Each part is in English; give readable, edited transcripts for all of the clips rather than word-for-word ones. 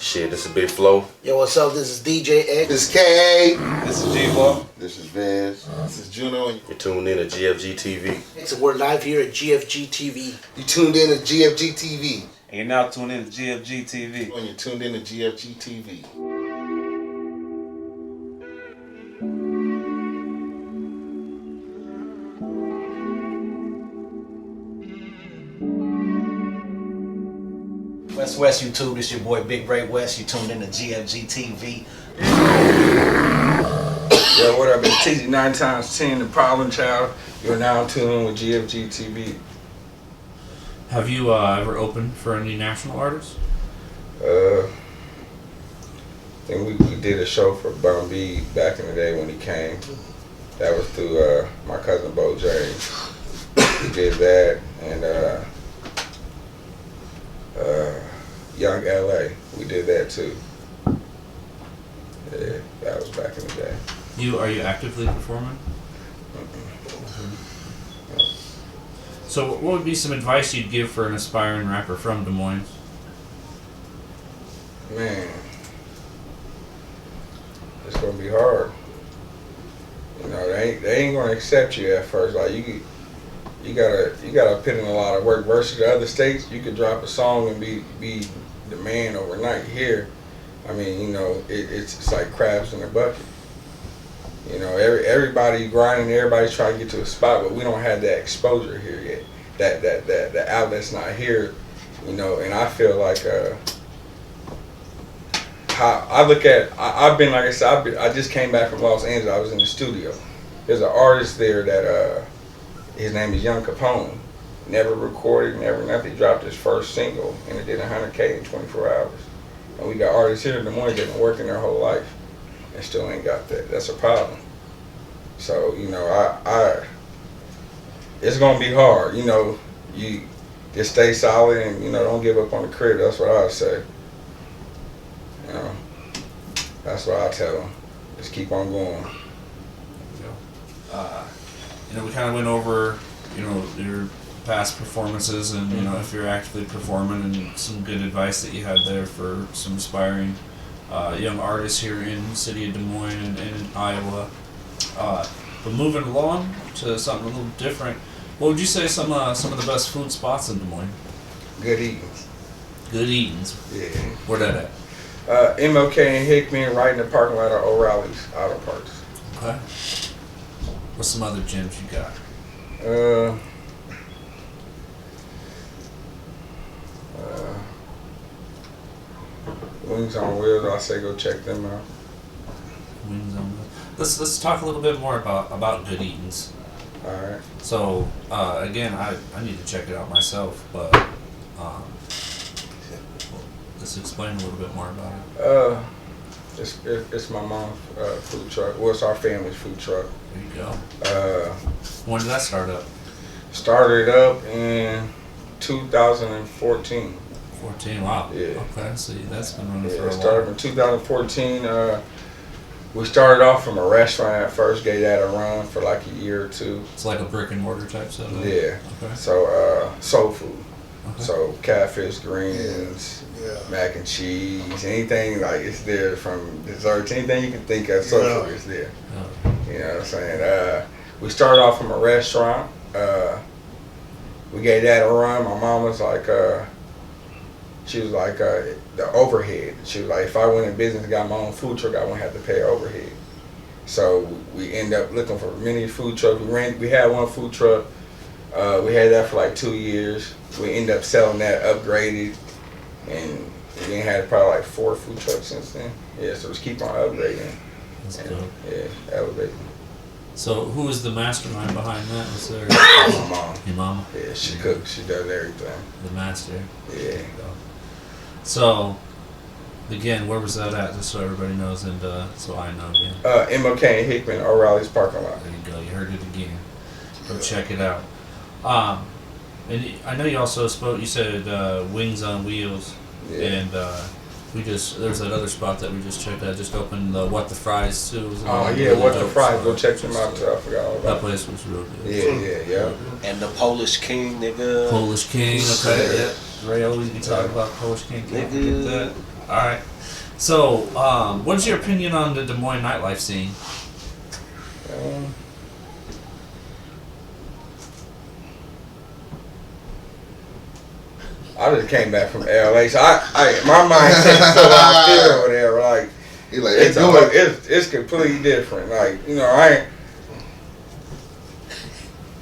Shit, this is Big Flo. Yo, what's up? This is DJ X. This is K. This is J-Ball. This is Vez. This is Juno. You're tuned in to GFG TV. So we're live here at GFG TV. You tuned in to GFG TV. And you're now tuned in to GFG TV. When you're tuned in to GFG TV. West YouTube, it's your boy Big Ray West. You tuned in to GFG TV. Yo, what up? It's TZ9X10, the Problem Child. You're now tuned in with GFG TV. Have you ever opened for any national artists? I think we did a show for Bun B back in the day when he came. That was through my cousin Bo James. We did that, and Young LA, we did that too. Yeah, that was back in the day. Are you actively performing? So what would be some advice you'd give for an aspiring rapper from Des Moines? Man, it's gonna be hard. You know, they ain't gonna accept you at first. Like you gotta put in a lot of work. Versus the other states, you could drop a song and be the man overnight. Here, I mean, you know, it's like crabs in a bucket. You know, everybody grinding, everybody's trying to get to a spot, but we don't have that exposure here yet. That outlet's not here. You know, and I feel like how I look at, I've been, like I said, I just came back from Los Angeles. I was in the studio. There's an artist there that his name is Young Capone. Never recorded, never nothing. He dropped his first single and it did 100K in 24 hours. And we got artists here in Des Moines that been working their whole life and still ain't got that. That's a problem. So, you know, I it's gonna be hard. You know, you just stay solid and, you know, don't give up on the crib. That's what I would say. You know, that's what I tell them. Just keep on going. You know, we kind of went over, you know, your past performances and, you know, if you're actively performing and some good advice that you had there for some aspiring young artists here in the city of Des Moines and in Iowa. But moving along to something a little different, what would you say some of the best food spots in Des Moines? Good eatings. Good Eatins. Yeah. Where that at? MLK and Hickman, right in the parking lot of O'Reilly's Auto Parts. Okay. What's some other gyms you got? Wingz On Wheels, I say go check them out. Wingz On Wheels. Let's talk a little bit more about Good Eatins. All right. So again, I need to check it out myself, but let's explain a little bit more about it. It's my mom's food truck. Well, it's our family's food truck. There you go. When did that start up? Started up in 2014. 14. Wow. Yeah. Okay. So that's been running for a It while. started in 2014. We started off from a restaurant at first, gave that a run for like a year or two. It's like a brick and mortar type setup. Yeah. Okay. So soul food. Okay. So catfish, greens, mac and cheese, anything like it's there, from desserts, anything you can think of, soul food is there. You know what I'm saying? We started off from a restaurant. We gave that a run. My mom was like, she was like the overhead. She was like, if I went in business and got my own food truck, I wouldn't have to pay overhead. So we end up looking for many food trucks. We had one food truck. We had that for like 2 years. We ended up selling that, upgraded, and we had probably like 4 food trucks since then. Yeah, so just keep on upgrading. That's and, dope. Yeah, elevating. So who was the mastermind behind that? Was there My mom. your mom? Yeah, she cooks. She does everything. The master. Yeah. So, again, where was that at? Just so everybody knows and so I know again. MLK and Hickman, O'Reilly's parking lot. There you go. You heard it again. Go check it out. And I know you also spoke. You said Wingz On Wheels, Yeah. and there's that other spot that we just checked out. Just opened the What the Fries too. Oh yeah, What the Fries? Go check them out too. I forgot all That about place was real good. Yeah. And the Polish King, nigga. Polish King. Okay. Yeah. Ray always be talking about Polish King. Can't forget that. All right. So, what's your opinion on the Des Moines nightlife scene? I just came back from LA, so my mindset's still out there over there. Like, He like, it's completely different. Like, you know, I ain't.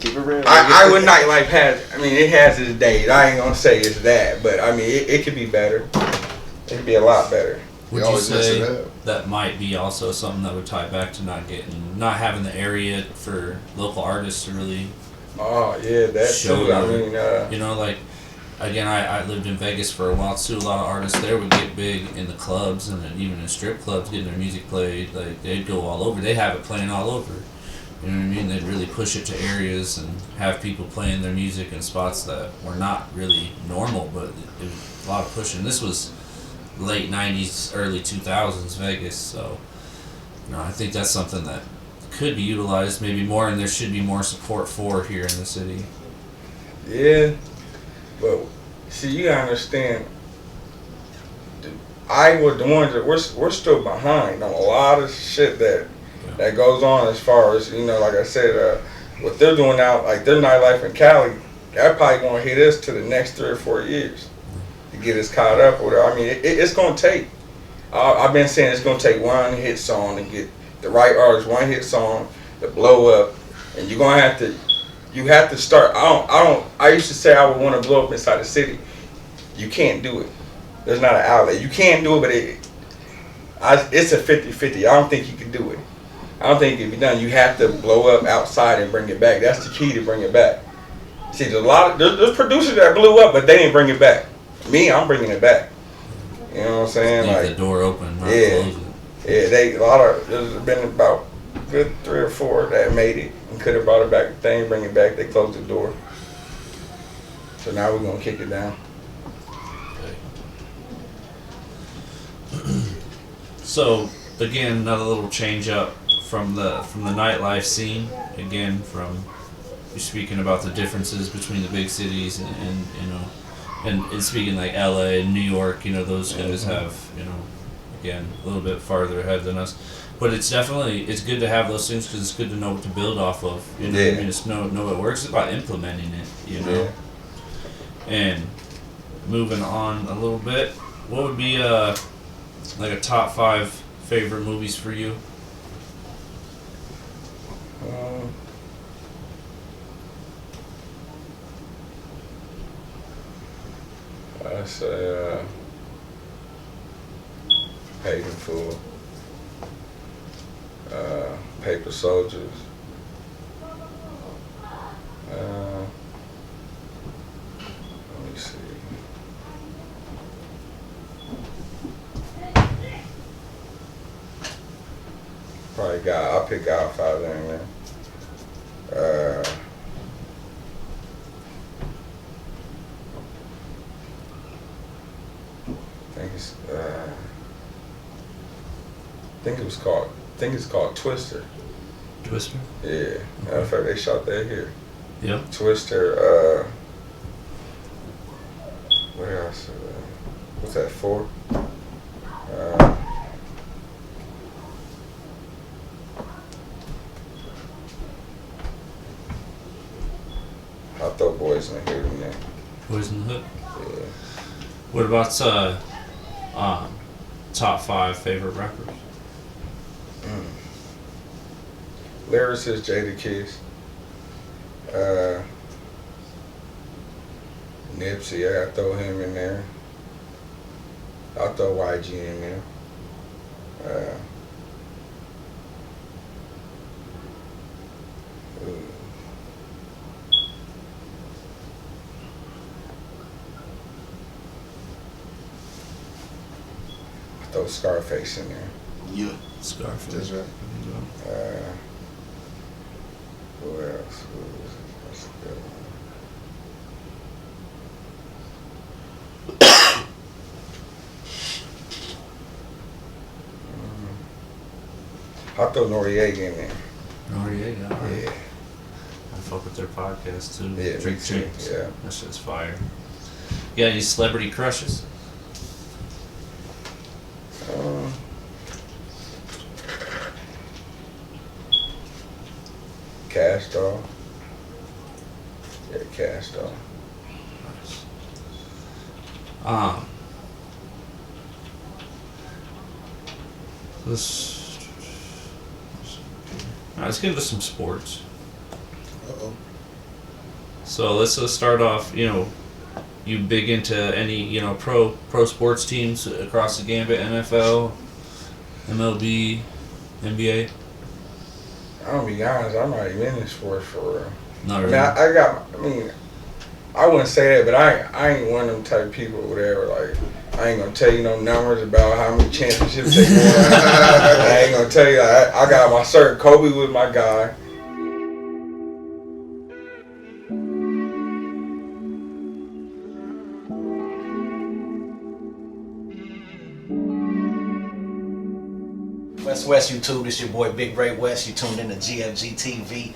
Keep it real. I would nightlife has. I mean, it has its days. I ain't gonna say it's that, but I mean, it could be better. It could be a lot better. Would We you always mess say it up. that might be also something that would tie back to not having the area for local artists to really, Oh yeah, that Show too. I them. mean, you know, like, again, I lived in Vegas for a while too. A lot of artists there would get big in the clubs and then even in strip clubs, getting their music played. Like, they'd go all over. They'd have it playing all over. You know what I mean? They'd really push it to areas and have people playing their music in spots that were not really normal, but it was a lot of pushing. This was late 90s, early 2000s Vegas, so I think that's something that could be utilized maybe more, and there should be more support for here in the city. yeah, but see, you gotta understand. Iowa, the ones that we're still behind on a lot of shit that goes on as far as, you know, like I said, what they're doing now, like their nightlife in Cali, that probably gonna hit us to the next 3 or 4 years to get us caught up with it. I mean, it's gonna take. I've been saying it's gonna take one hit song to get the right artist, one hit song to blow up, and you're gonna have to. You have to start. I used to say I would want to blow up inside the city. You can't do it. There's not an outlet. You can't do it, but it's a 50-50. I don't think you can do it. I don't think it can be done. You have to blow up outside and bring it back. That's the key to bring it back. See, there's producers that blew up, but they didn't bring it back. Me, I'm bringing it back. You know what I'm saying? Leave Like, the door open, not yeah. close it. Yeah, there's been about good 3 or 4 that made it and could have brought it back. They didn't bring it back. They closed the door. So now we're gonna kick it down. So again, another little change up from the nightlife scene. Again, from you're speaking about the differences between the big cities and you know, and speaking like LA and New York. You know, those guys have, you know, again, a little bit farther ahead than us. But it's good to have those things because it's good to know what to build off of. You know, Yeah. I mean, it's know it works. It's about implementing it. You know, Yeah. and moving on a little bit. What would be like a top 5 favorite movies for you? I say Paid in Full, Paper Soldiers, let me see. I'll pick Godfather in there. I think it's called Twister. Twister? Yeah. Matter of fact, they shot that here. Yep. Twister, what else? What's that for? I'll throw Boys in the Hood in there. Boys in the Hood. Yeah. What about top 5 favorite rappers? Lyricist Jada Kiss. Nipsey, I gotta throw him in there. I'll throw YG in there. I'll throw Scarface in there. Yeah. Scarface. That's right. Who else? That's a good one. I'll throw Noriega in there. Noriega. Alright. Yeah. I fuck with their podcast too. Yeah, Drink me too. Drinks. Yeah. That shit's fire. You got any celebrity crushes? Cash Doll. Yeah, Cash Doll. Let's get into some sports. Uh-oh. So let's just start off. You big into any pro sports teams across the gambit? NFL, MLB, NBA. I'm gonna be honest, I'm not even in sports for real. Not I really. mean, I wouldn't say that, but I ain't one of them type of people or whatever. Like, I ain't gonna tell you no numbers about how many championships they won. I ain't gonna tell you. I got my certain Kobe was my guy. West YouTube, this your boy Big Ray West. You tuned in to GFG TV.